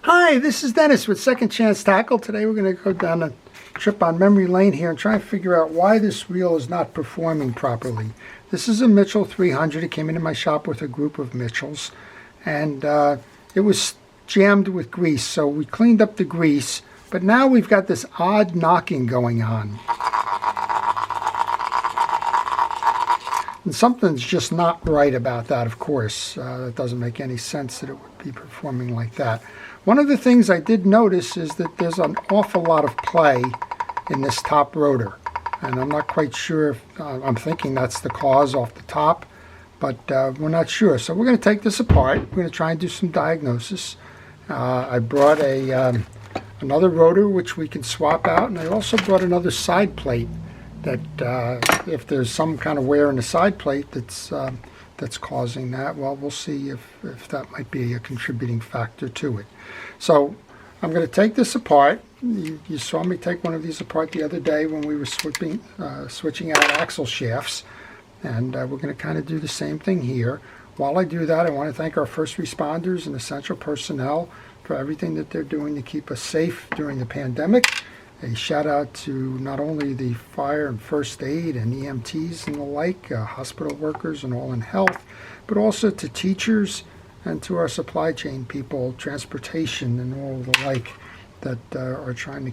Hi, this is Dennis with Second Chance Tackle. Today we're going to go down a trip on memory lane here and try and figure out why this reel is not performing properly. This is a Mitchell 300. It came into my shop with a group of Mitchells, and it was jammed with grease, so we cleaned up the grease, but now we've got this odd knocking going on. And something's just not right about that, of course. That doesn't make any sense that it would be performing like that. One of the things I did notice is that there's an awful lot of play in this top rotor. And I'm not quite sure if, I'm thinking that's the cause off the top, but we're not sure. So we're going to take this apart. We're going to try and do some diagnosis. I brought another rotor which we can swap out, and I also brought another side plate that if there's some kind of wear in the side plate that's causing that, well, we'll see if that might be a contributing factor to it. So I'm going to take this apart. You saw me take one of these apart the other day when we were switching out axle shafts, and we're going to kind of do the same thing here. While I do that, I want to thank our first responders and essential personnel for everything that they're doing to keep us safe during the pandemic. A shout out to not only the fire and first aid and EMTs and the like, hospital workers and all in health, but also to teachers and to our supply chain people, transportation and all the like that are trying to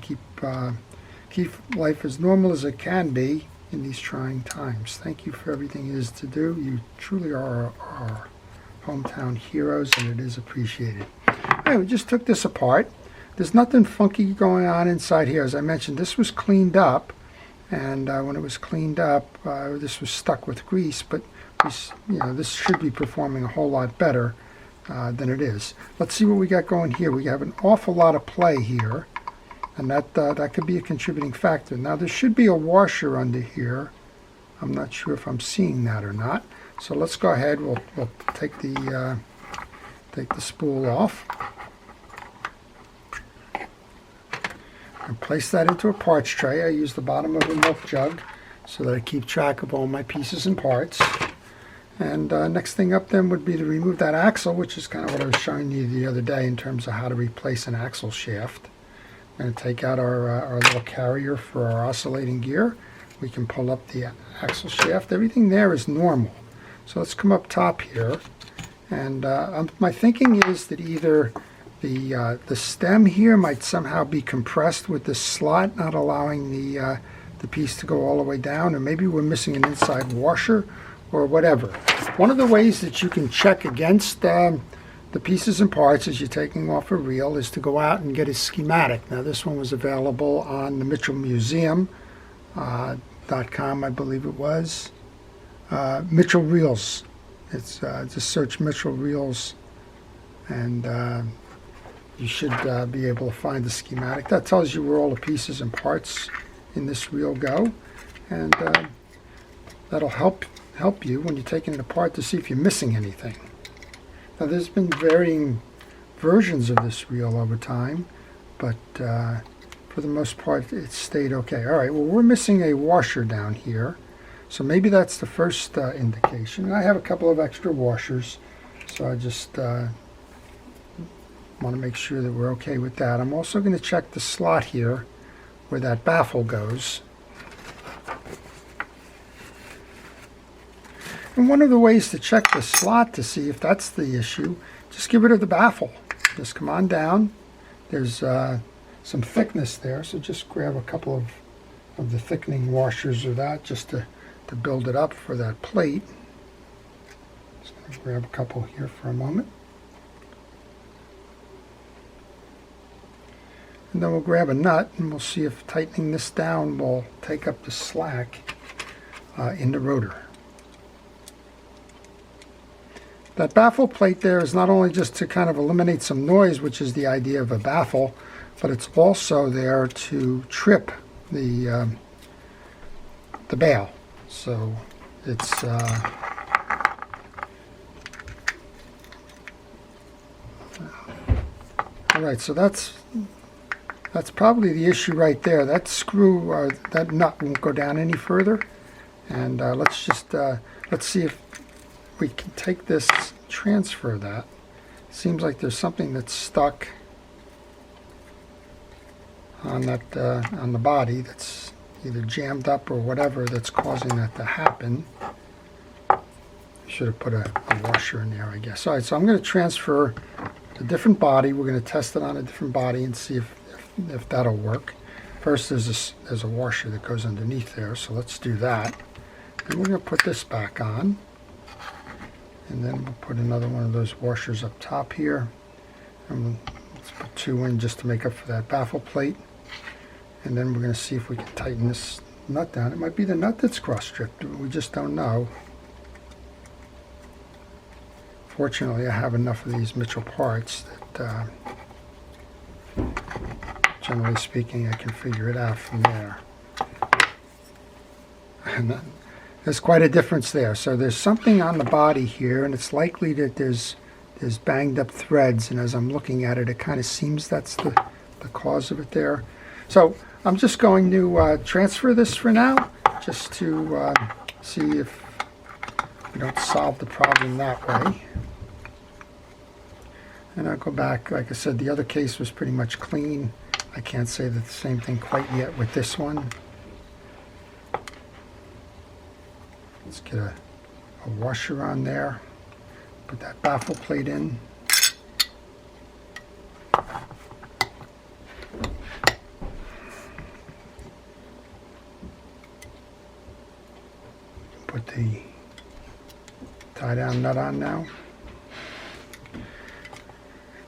keep life as normal as it can be in these trying times. Thank you for everything it is to do. You truly are our hometown heroes, and it is appreciated. All right, we just took this apart. There's nothing funky going on inside here. As I mentioned, this was cleaned up, and when it was cleaned up, this was stuck with grease, but this should be performing a whole lot better than it is. Let's see what we got going here. We have an awful lot of play here, and that could be a contributing factor. Now, there should be a washer under here. I'm not sure if I'm seeing that or not. So let's go ahead. We'll take the spool off. And place that into a parts tray. I use the bottom of a milk jug so that I keep track of all my pieces and parts. And next thing up then would be to remove that axle, which is kind of what I was showing you the other day in terms of how to replace an axle shaft. I'm going to take out our little carrier for our oscillating gear. We can pull up the axle shaft. Everything there is normal. So let's come up top here. And my thinking is that either the stem here might somehow be compressed with this slot, not allowing the piece to go all the way down, or maybe we're missing an inside washer or whatever. One of the ways that you can check against the pieces and parts as you're taking off a reel is to go out and get a schematic. Now, this one was available on the Mitchell Museum .com, I believe it was. Mitchell Reels. It's just search Mitchell Reels, and you should be able to find the schematic. That tells you where all the pieces and parts in this reel go, and that'll help you when you're taking it apart to see if you're missing anything. Now, there's been varying versions of this reel over time, but for the most part, it's stayed okay. All right, well, we're missing a washer down here, so maybe that's the first indication. I have a couple of extra washers, so I just want to make sure that we're okay with that. I'm also going to check the slot here where that baffle goes. And one of the ways to check the slot to see if that's the issue, just get rid of the baffle. Just come on down. There's some thickness there, so just grab a couple of the thickening washers or that just to build it up for that plate. Just going to grab a couple here for a moment. And then we'll grab a nut and we'll see if tightening this down will take up the slack in the rotor. That baffle plate there is not only just to kind of eliminate some noise, which is the idea of a baffle, but it's also there to trip the bail. So it's all right. So that's probably the issue right there. That screw or that nut won't go down any further. And let's see if we can take this, transfer that. Seems like there's something that's stuck on that on the body that's either jammed up or whatever that's causing that to happen. Should have put a washer in there, I guess. All right, so I'm going to transfer a different body. We're going to test it on a different body and see if that'll work. First, there's a washer that goes underneath there, so let's do that. And we're going to put this back on. And then we'll put another one of those washers up top here. And let's put 2 in just to make up for that baffle plate. And then we're going to see if we can tighten this nut down. It might be the nut that's cross-stripped. We just don't know. Fortunately, I have enough of these Mitchell parts that, generally speaking, I can figure it out from there. And then, there's quite a difference there. So there's something on the body here, and it's likely that there's banged up threads. And as I'm looking at it, it kind of seems that's the cause of it there. So I'm just going to transfer this for now, just to see if we don't solve the problem that way. And I'll go back. Like I said, the other case was pretty much clean. I can't say that the same thing quite yet with this one. Let's get a washer on there. Put that baffle plate in. Put the tie-down nut on now.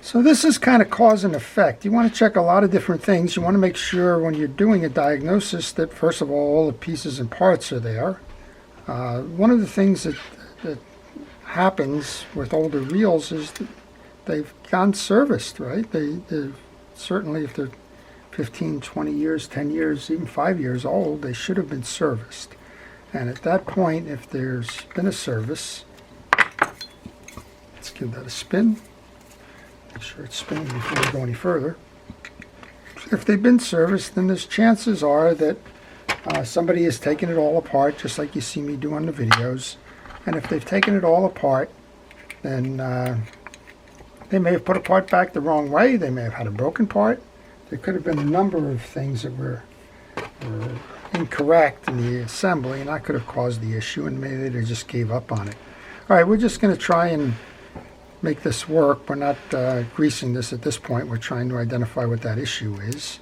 So this is kind of cause and effect. You want to check a lot of different things. You want to make sure when you're doing a diagnosis that, first of all the pieces and parts are there. One of the things that happens with older reels is that they've gone serviced, right? They're certainly, if they're 15, 20 years, 10 years, even 5 years old, they should have been serviced. And at that point, if there's been a service, let's give that a spin. Make sure it's spinning before we go any further. If they've been serviced, then there's chances are that somebody has taken it all apart, just like you see me do on the videos. And if they've taken it all apart, then they may have put a part back the wrong way. They may have had a broken part. There could have been a number of things that were incorrect in the assembly, and that could have caused the issue, and maybe they just gave up on it. All right, we're just going to try and make this work. We're not greasing this at this point. We're trying to identify what that issue is.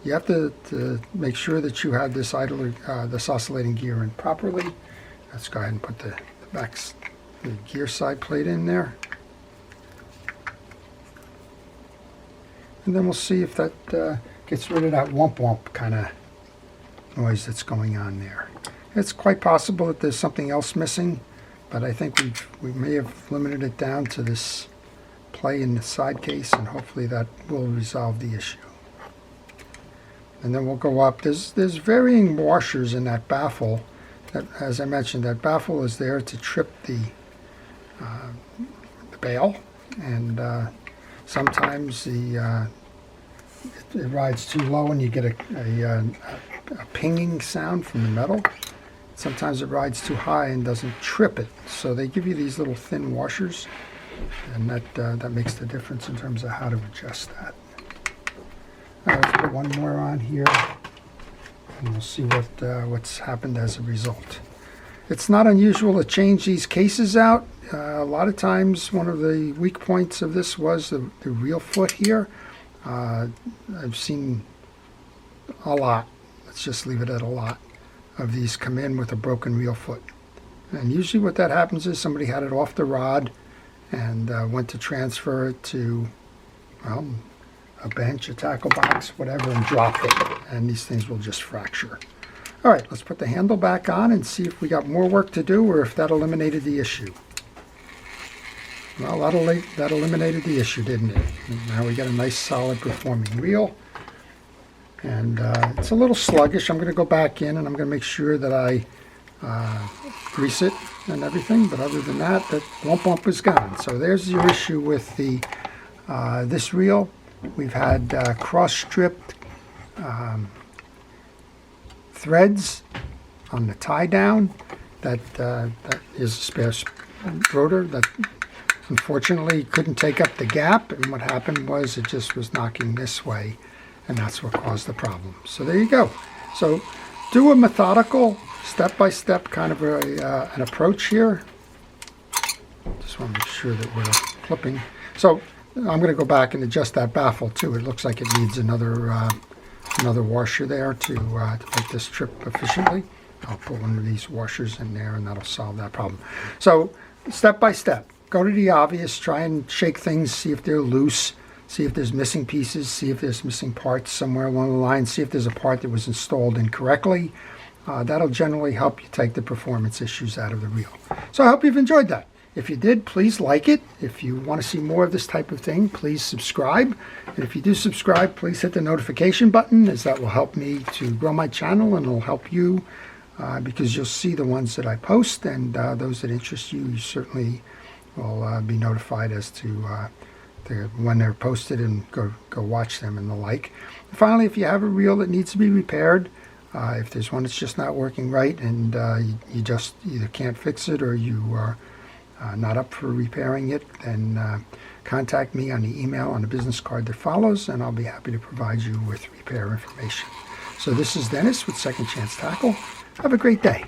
You have to make sure that you have this this oscillating gear in properly. Let's go ahead and put the gear side plate in there. And then we'll see if that gets rid of that womp womp kind of noise that's going on there. It's quite possible that there's something else missing, but I think we may have limited it down to this play in the side case, and hopefully that will resolve the issue. And then we'll go up. There's varying washers in that baffle. That, as I mentioned, that baffle is there to trip the bail, and sometimes it rides too low and you get a pinging sound from the metal. Sometimes it rides too high and doesn't trip it. So they give you these little thin washers, and that makes the difference in terms of how to adjust that. Let's put one more on here, and we'll see what's happened as a result. It's not unusual to change these cases out. A lot of times, one of the weak points of this was the reel foot here. I've seen a lot. Let's just leave it at a lot of these come in with a broken reel foot. And usually what that happens is somebody had it off the rod and went to transfer it to, well, a bench, a tackle box, whatever, and dropped it. And these things will just fracture. All right, let's put the handle back on and see if we got more work to do or if that eliminated the issue. Well, that eliminated the issue, didn't it? And now we got a nice, solid performing reel. And it's a little sluggish. I'm going to go back in and I'm going to make sure that I grease it and everything. But other than that, that womp womp is gone. So there's your issue with the this reel. We've had cross-stripped threads on the tie-down. That is a spare rotor that unfortunately couldn't take up the gap. And what happened was it just was knocking this way. and that's what caused the problem. So there you go. So do a methodical, step-by-step kind of an approach here. Just want to make sure that we're clipping. So I'm going to go back and adjust that baffle too. It looks like it needs another washer there to make this trip efficiently. I'll put one of these washers in there and that'll solve that problem. So step by step, go to the obvious, try and shake things, see if they're loose, see if there's missing pieces, see if there's missing parts somewhere along the line, see if there's a part that was installed incorrectly. That'll generally help you take the performance issues out of the reel. So I hope you've enjoyed that. If you did, please like it. If you want to see more of this type of thing, please subscribe. And if you do subscribe, please hit the notification button, as that will help me to grow my channel and it'll help you because you'll see the ones that I post, and those that interest you, you certainly will be notified as to when they're posted, and go watch them and the like. And finally, if you have a reel that needs to be repaired, if there's one that's just not working right and you just either can't fix it or you are not up for repairing it, then contact me on the email on the business card that follows, and I'll be happy to provide you with repair information. So this is Dennis with Second Chance Tackle. Have a great day.